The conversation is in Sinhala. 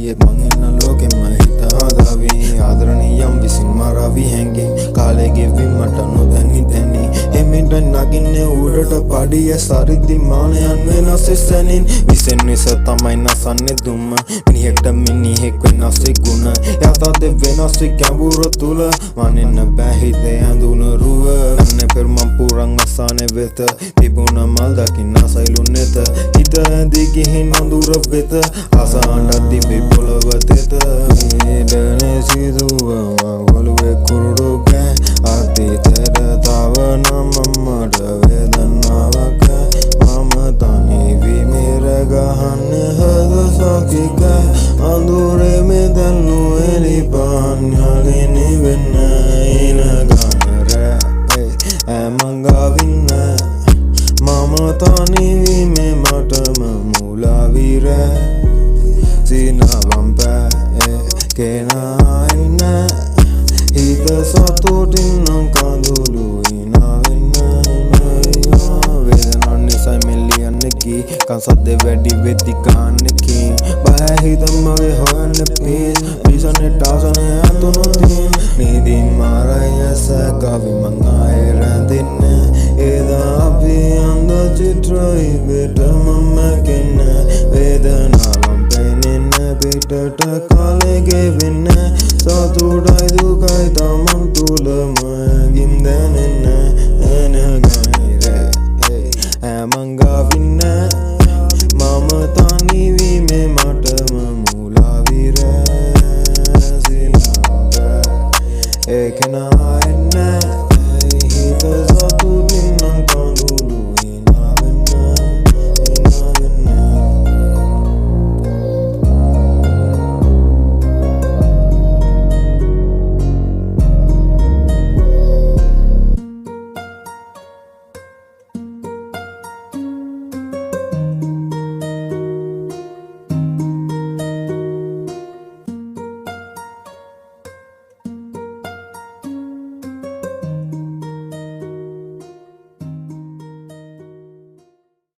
ගියේ මං ඉන්න ලෝකෙම හිත හදාවි ආදරණීයම් විසින් මරාවි හැංගින් කාලේ ගෙවි මට නොදැනි දැනි එමෙන්ට නගින්නේ උඩට පඩිය සරිදි මානයන් වෙනස් සැනින් විසෙන් විස තමයි නසන්නේ දුම්ම මිනිහෙක්ට මිනිහෙක් වෙනස් ගුණ යතද වෙනස් ගැඹුර තුල වනින්න බෑ හිතේ ඇඳුන රුව නන්නේ පෙරමන් පුරන් අසානේ වෙත තිබුණ මල් දකින්න සයිලු නෙත හිත ඇඳි ගිහින් අඳුර වෙත අසහනට තිබි පොළව තෙත ඊඩනේ සිදුව වගලුවේ කුරුඩු ගෑ අතීතයට තව නමමට වේදනාවක් මම තනි වී මෙර ගහන්නේ හද සකික අඳුරේ මෙදන්නු එලි පාන්යලින් වෙන්න ඉන ගන්න රෑ ඇමංගාවින්න මම තනි වී මේ මටම මුලාවි රෑ සිනවම් බෑ කෙනායින හිත සතුටින් නම් කඳුළු ඉනාවෙන්න වේදනන් නිසා මෙල්ලියන්නකි කන්සද්ද වැඩි වෙද්දි ගන්නකි බය හිතම් මගේ හොයන්න පීස් පිසනෙට ආසන ඇතුනොතින් නීදින් මාරයස ගවි මං ආයේ රැඳෙන්න එදා අපි අන්ද චිත්‍රයි වෙට මම කෙන්න වේදනාවම් පෙනෙන්න පිටට කාලේ ගෙවෙන්න සතුටයි දුකයි තමන් තුලම ගින් දැනෙන්න එන ගයිරේ ඇමංග